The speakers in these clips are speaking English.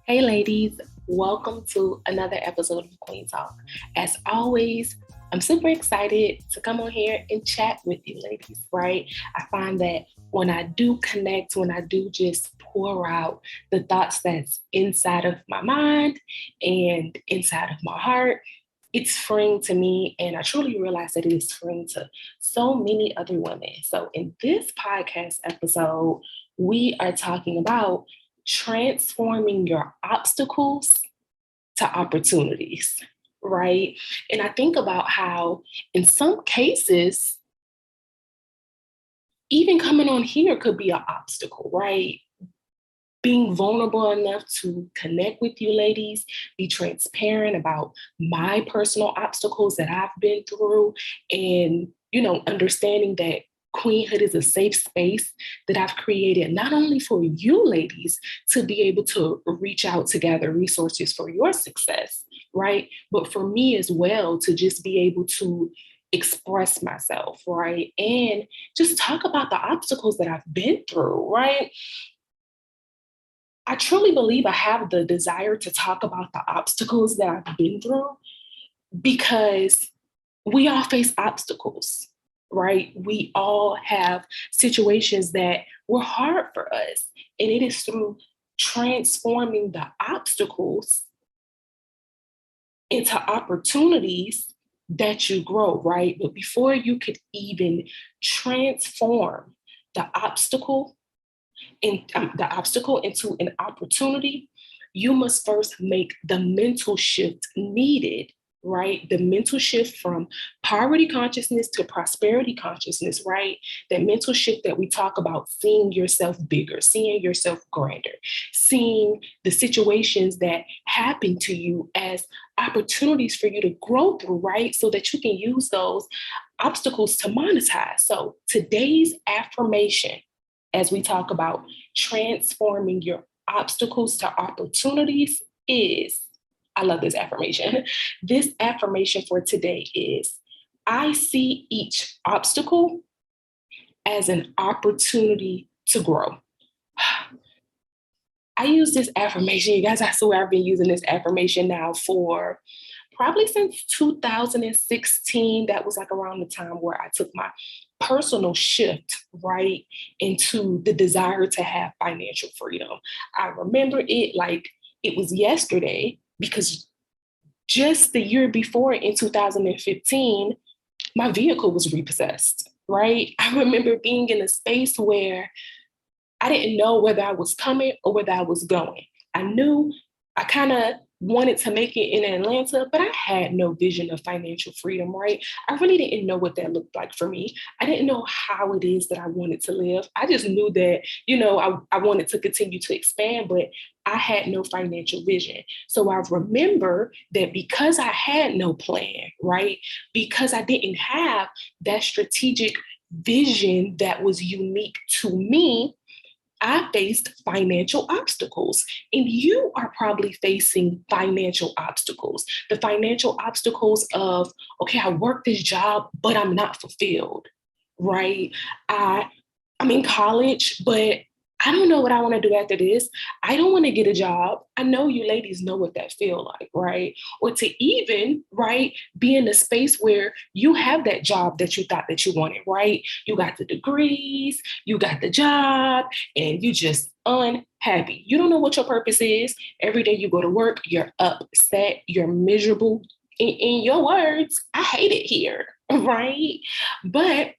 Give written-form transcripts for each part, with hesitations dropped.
Hey, ladies, welcome to another episode of Queen Talk. As always, I'm super excited to come on here and chat with you, ladies, right? I find that when I do connect, when I do just pour out the thoughts that's inside of my mind and inside of my heart, it's freeing to me. And I truly realize that it is freeing to so many other women. So, in this podcast episode, we are talking about transforming your obstacles to opportunities, right? And I think about how, in some cases, even coming on here could be an obstacle, right? Being vulnerable enough to connect with you, ladies, be transparent about my personal obstacles that I've been through, and, understanding that queenhood is a safe space that I've created not only for you ladies to be able to reach out to gather resources for your success, right? But for me as well to just be able to express myself, right? And just talk about the obstacles that I've been through, right? I truly believe I have the desire to talk about the obstacles that I've been through because we all face obstacles, right? We all have situations that were hard for us. And it is through transforming the obstacles into opportunities that you grow, right? But before you could even transform the obstacle the obstacle into an opportunity, you must first make the mental shift needed, right? The mental shift from poverty consciousness to prosperity consciousness, right? That mental shift that we talk about, seeing yourself bigger, seeing yourself grander, seeing the situations that happen to you as opportunities for you to grow through, right? So that you can use those obstacles to monetize. So today's affirmation, as we talk about transforming your obstacles to opportunities, is I love this affirmation. This affirmation for today is I see each obstacle as an opportunity to grow. I use this affirmation, you guys. I swear I've been using this affirmation now for probably since 2016. That was like around the time where I took my personal shift right into the desire to have financial freedom. I remember it like it was yesterday because just the year before in 2015, my vehicle was repossessed, right? I remember being in a space where I didn't know whether I was coming or whether I was going. I knew I kind of wanted to make it in Atlanta, but I had no vision of financial freedom, right? I really didn't know what that looked like for me. I didn't know how it is that I wanted to live. I just knew that, I wanted to continue to expand, but I had no financial vision. So I remember that because I had no plan, right? Because I didn't have that strategic vision that was unique to me, I faced financial obstacles, and you are probably facing financial obstacles. The financial obstacles of, okay, I work this job, but I'm not fulfilled, right? I, I'm in college, but I don't know what I want to do after this. I don't want to get a job. I know you ladies know what that feel like, right? Or to even, right, be in a space where you have that job that you thought that you wanted, right? You got the degrees, you got the job, and you just unhappy. You don't know what your purpose is. Every day you go to work, you're upset, you're miserable. In your words, I hate it here, right? But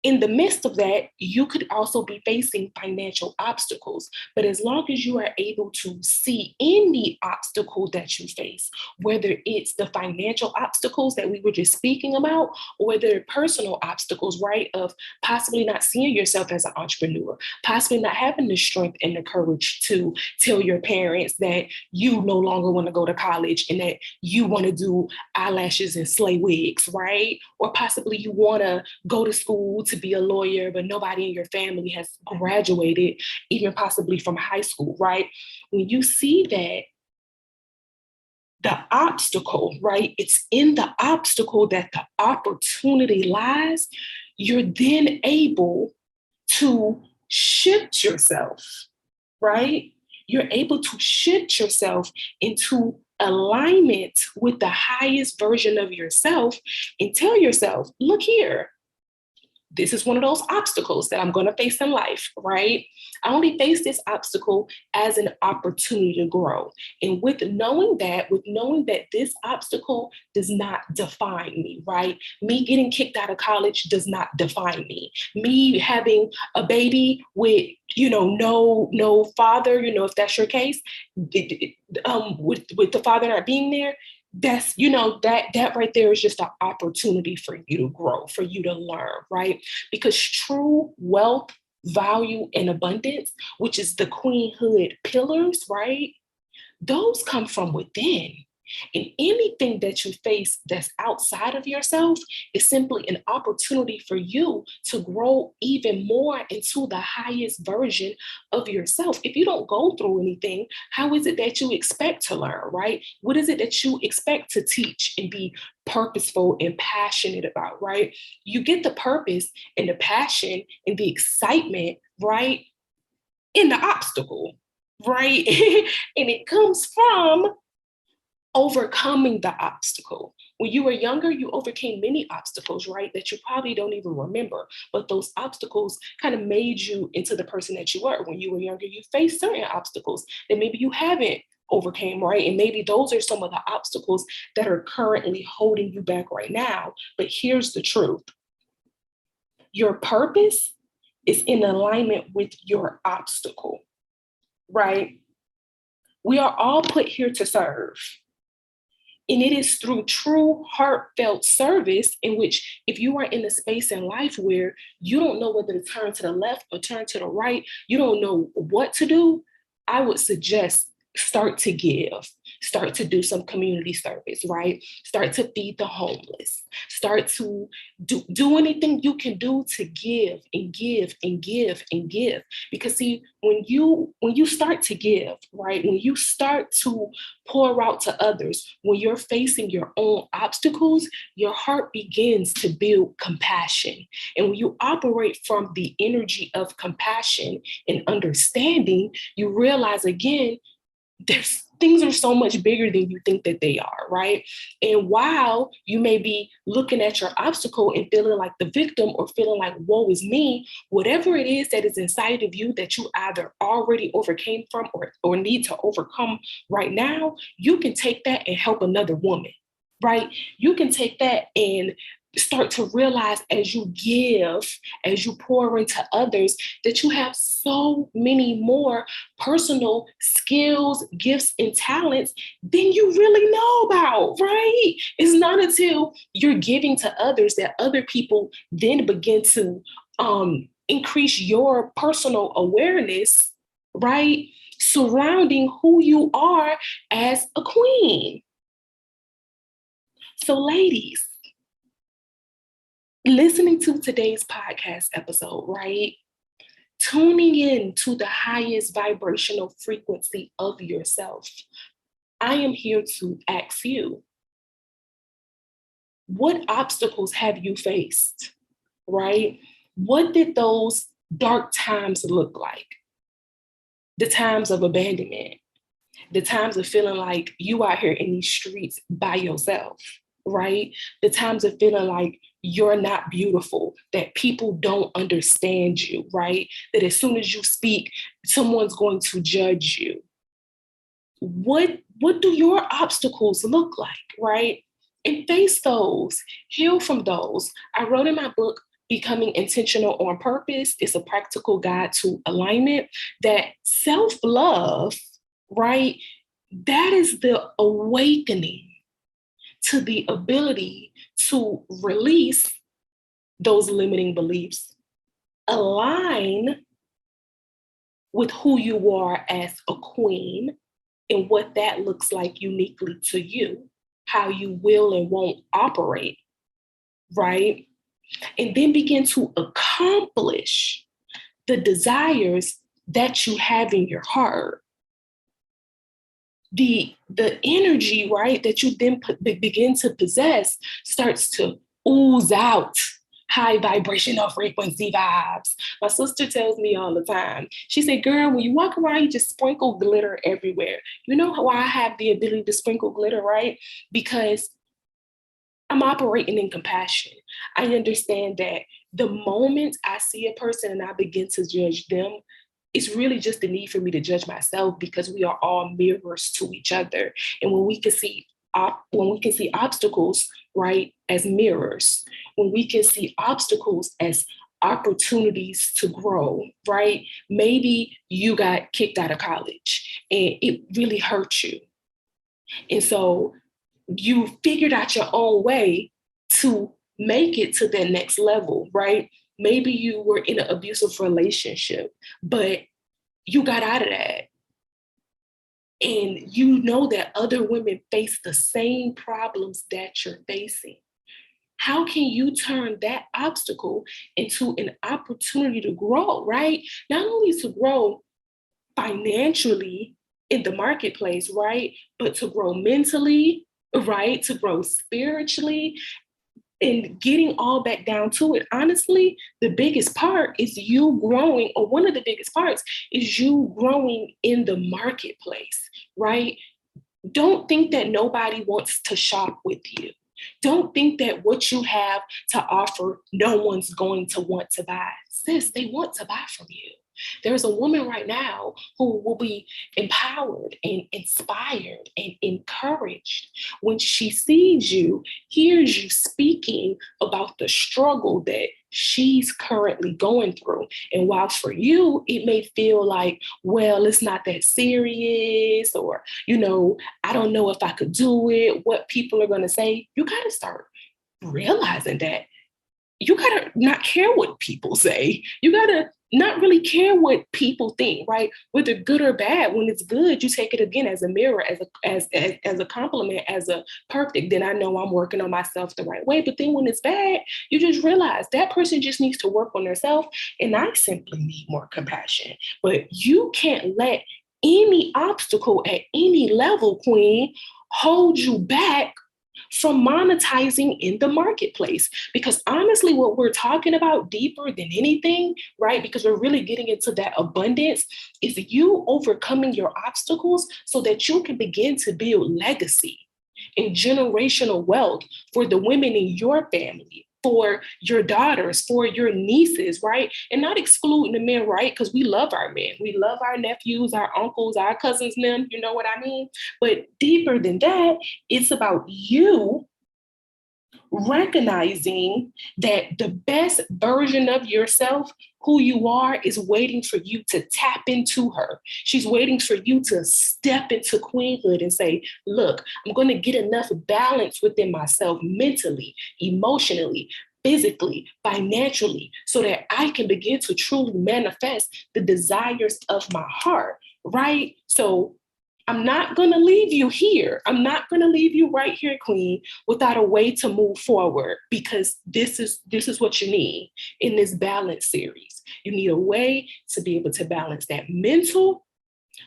in the midst of that, you could also be facing financial obstacles. But as long as you are able to see any obstacle that you face, whether it's the financial obstacles that we were just speaking about, or whether personal obstacles, right, of possibly not seeing yourself as an entrepreneur, possibly not having the strength and the courage to tell your parents that you no longer want to go to college and that you want to do eyelashes and slay wigs, right? Or possibly you want to go to school to be a lawyer, but nobody in your family has graduated, even possibly from high school, right? When you see that the obstacle, right, it's in the obstacle that the opportunity lies, you're then able to shift yourself, right? you're able to shift yourself into alignment with the highest version of yourself and tell yourself, look here, this is one of those obstacles that I'm going to face in life, right? I only face this obstacle as an opportunity to grow. And with knowing that this obstacle does not define me, right? Me getting kicked out of college does not define me. Me having a baby with, no father, if that's your case, with the father not being there, that's that right there is just an opportunity for you to grow, for you to learn, right? Because true wealth, value, and abundance, which is the queenhood pillars, right, those come from within. And anything that you face that's outside of yourself is simply an opportunity for you to grow even more into the highest version of yourself. If you don't go through anything, how is it that you expect to learn, right? What is it that you expect to teach and be purposeful and passionate about, right? You get the purpose and the passion and the excitement, right, in the obstacle, right? And it comes from overcoming the obstacle. When you were younger, you overcame many obstacles, right? That you probably don't even remember. But those obstacles kind of made you into the person that you were. When you were younger, you faced certain obstacles that maybe you haven't overcame, right? And maybe those are some of the obstacles that are currently holding you back right now. But here's the truth. Your purpose is in alignment with your obstacle, right? We are all put here to serve. And it is through true heartfelt service in which, if you are in a space in life where you don't know whether to turn to the left or turn to the right, you don't know what to do, I would suggest start to give, start to do some community service, right? Start to feed the homeless, start to do anything you can do to give and give and give and give. Because see, when you start to give, right, when you start to pour out to others, when you're facing your own obstacles, your heart begins to build compassion. And when you operate from the energy of compassion and understanding, you realize again, things are so much bigger than you think that they are, right? And while you may be looking at your obstacle and feeling like the victim or feeling like, woe is me, whatever it is that is inside of you that you either already overcame from or need to overcome right now, you can take that and help another woman, right? You can take that and start to realize as you give, as you pour into others, that you have so many more personal skills, gifts, and talents than you really know about, right? It's not until you're giving to others that other people then begin to increase your personal awareness, right? Surrounding who you are as a queen. So, ladies, listening to today's podcast episode, right? Tuning in to the highest vibrational frequency of yourself, I am here to ask you, what obstacles have you faced, right? What did those dark times look like? The times of abandonment, the times of feeling like you out here in these streets by yourself, right? The times of feeling like you're not beautiful, that people don't understand you, right? That as soon as you speak, someone's going to judge you. What do your obstacles look like, right? And face those, heal from those. I wrote in my book, Becoming Intentional on Purpose. It's a practical guide to alignment, that self-love, right? That is the awakening to the ability to release those limiting beliefs, align with who you are as a queen and what that looks like uniquely to you, how you will and won't operate, right? And then begin to accomplish the desires that you have in your heart. The energy, right, that you then begin to possess starts to ooze out high vibrational frequency vibes. My sister tells me all the time. She said, girl, when you walk around, you just sprinkle glitter everywhere. You know why I have the ability to sprinkle glitter, right? Because I'm operating in compassion. I understand that the moment I see a person and I begin to judge them, it's really just the need for me to judge myself, because we are all mirrors to each other. And when we can see obstacles, right, as mirrors, when we can see obstacles as opportunities to grow, right? Maybe you got kicked out of college and it really hurt you. And so you figured out your own way to make it to the next level, right? Maybe you were in an abusive relationship, but you got out of that. And you know that other women face the same problems that you're facing. How can you turn that obstacle into an opportunity to grow, right? Not only to grow financially in the marketplace, right? But to grow mentally, right? To grow spiritually, and getting all back down to it. Honestly, the biggest part is you growing, or one of the biggest parts is you growing in the marketplace, right? Don't think that nobody wants to shop with you. Don't think that what you have to offer, no one's going to want to buy. Sis, they want to buy from you. There's a woman right now who will be empowered and inspired and encouraged when she sees you, hears you speaking about the struggle that she's currently going through. And while for you, it may feel like, well, it's not that serious, or, I don't know if I could do it, what people are going to say. You got to start realizing that you got to not care what people say. You got to not really care what people think, right? Whether good or bad. When it's good, you take it again as a mirror, as a compliment, as a perfect. Then I know I'm working on myself the right way. But then when it's bad, you just realize that person just needs to work on themselves, and I simply need more compassion. But you can't let any obstacle at any level, queen, hold you back from monetizing in the marketplace. Because honestly, what we're talking about deeper than anything, right? Because we're really getting into that abundance, is you overcoming your obstacles so that you can begin to build legacy and generational wealth for the women in your family, for your daughters, for your nieces, right? And not excluding the men, right? Because we love our men. We love our nephews, our uncles, our cousins, them, you know what I mean? But deeper than that, it's about you recognizing that the best version of yourself, who you are, is waiting for you to tap into her. She's waiting for you to step into queenhood and say, look, I'm going to get enough balance within myself mentally, emotionally, physically, financially, so that I can begin to truly manifest the desires of my heart, right? So I'm not going to leave you here. I'm not going to leave you right here, queen, without a way to move forward, because this is what you need in this balance series. You need a way to be able to balance that mental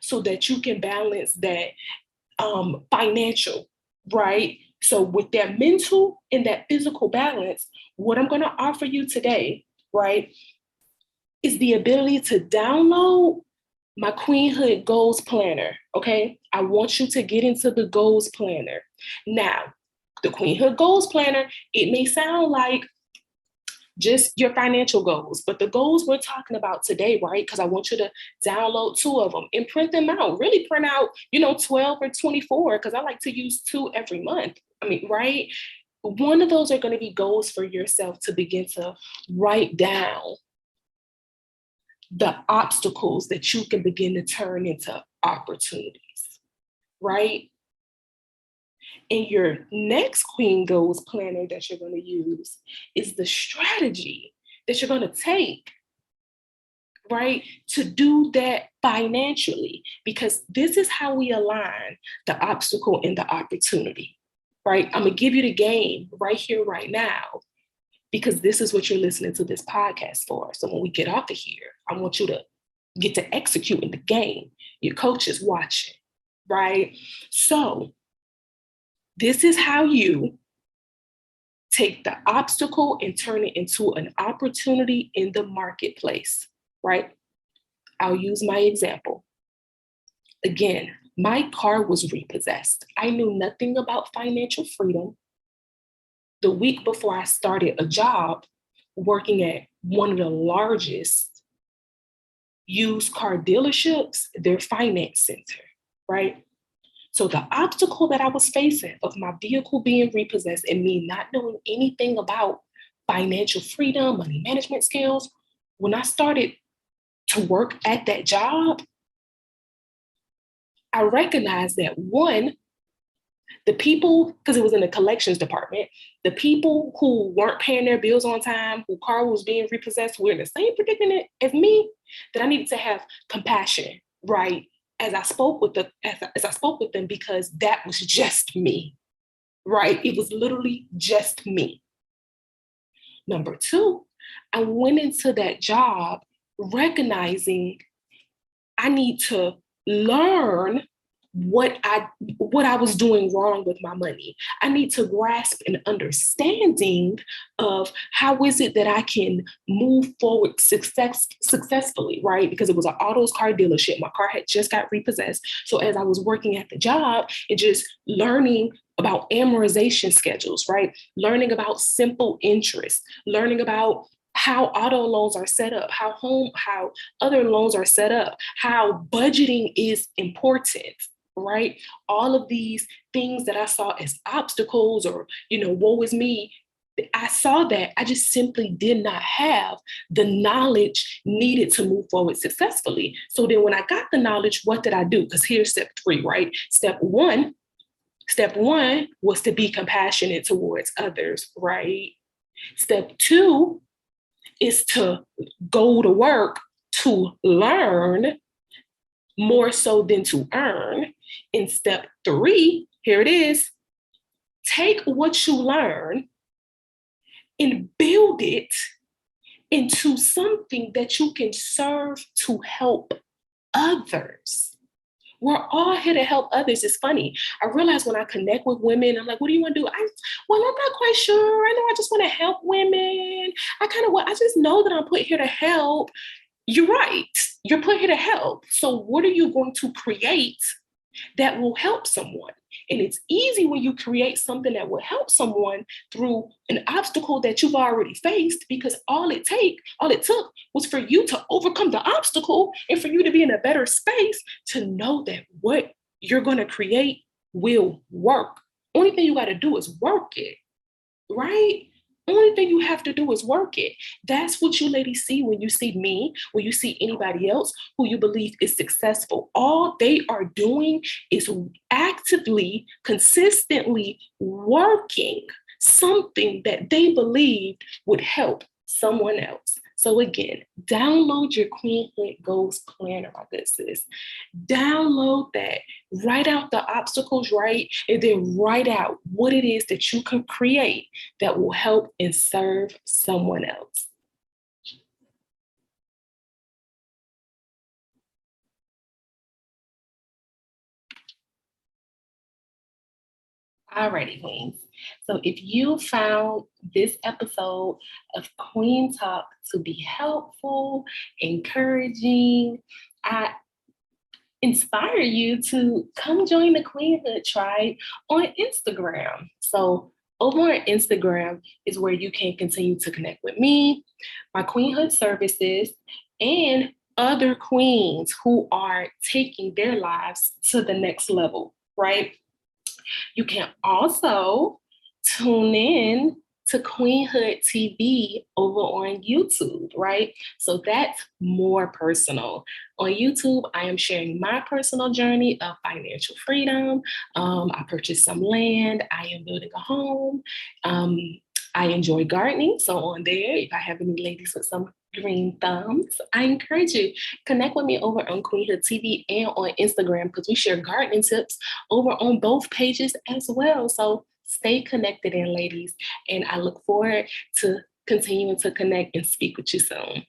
so that you can balance that financial, right? So with that mental and that physical balance, what I'm going to offer you today, right, is the ability to download my Queenhood Goals Planner, okay? I want you to get into the Goals Planner. Now, the Queenhood Goals Planner, it may sound like just your financial goals, but the goals we're talking about today, right? Because I want you to download 2 of them and print them out. Really print out, 12 or 24, because I like to use 2 every month. Right? One of those are going to be goals for yourself to begin to write down the obstacles that you can begin to turn into opportunities, right? And your next Queen Goals Planner that you're going to use is the strategy that you're going to take, right, to do that financially, because this is how we align the obstacle and the opportunity, right? I'm going to give you the game right here, right now, because this is what you're listening to this podcast for. So when we get off of here, I want you to get to execute in the game. Your coach is watching, right? So this is how you take the obstacle and turn it into an opportunity in the marketplace, right? I'll use my example. Again, my car was repossessed. I knew nothing about financial freedom. The week before I started a job working at one of the largest used car dealerships, their finance center, right? So the obstacle that I was facing of my vehicle being repossessed and me not knowing anything about financial freedom, money management skills, when I started to work at that job, I recognized that one, the people, because it was in the collections department, the people who weren't paying their bills on time, who car was being repossessed, were in the same predicament as me, that I needed to have compassion, right? As I spoke with them, because that was just me, right? It was literally just me. Number two, I went into that job recognizing I need to learn what I was doing wrong with my money. I need to grasp an understanding of how is it that I can move forward successfully, right? Because it was an autos car dealership. My car had just got repossessed. So as I was working at the job and just learning about amortization schedules, right? Learning about simple interest, learning about how auto loans are set up, how other loans are set up, how budgeting is important, right? All of these things that I saw as obstacles or, woe is me, I saw that I just simply did not have the knowledge needed to move forward successfully. So then when I got the knowledge, what did I do? Because here's step 3, right? Step one was to be compassionate towards others, right? Step 2 is to go to work to learn more so than to earn. In step 3, here it is, take what you learn and build it into something that you can serve to help others. We're all here to help others. It's funny. I realize when I connect with women, I'm like, what do you want to do? I'm not quite sure. I know I just want to help women. I just know that I'm put here to help. You're right. You're put here to help. So what are you going to create that will help someone? And it's easy when you create something that will help someone through an obstacle that you've already faced, because all it took was for you to overcome the obstacle and for you to be in a better space to know that what you're going to create will work. Only thing you got to do is work it, right? Only thing you have to do is work it. That's what you ladies see when you see me, when you see anybody else who you believe is successful. All they are doing is actively, consistently working something that they believed would help someone else. So again, download your Queenhood Goals Planner, my good sis. Download that, write out the obstacles, right? And then write out what it is that you can create that will help and serve someone else. Alrighty, Queens. So if you found this episode of Queen Talk to be helpful, encouraging, I inspire you to come join the Queenhood Tribe on Instagram. So over on Instagram is where you can continue to connect with me, my Queenhood services, and other queens who are taking their lives to the next level, right? You can also tune in to Queenhood TV over on YouTube, right? So that's more personal. On YouTube, I am sharing my personal journey of financial freedom. I purchased some land. I am building a home. I enjoy gardening. So on there, if I have any ladies with some green thumbs, I encourage you, connect with me over on Queenhood TV and on Instagram, because we share gardening tips over on both pages as well. So stay connected in, ladies, and I look forward to continuing to connect and speak with you soon.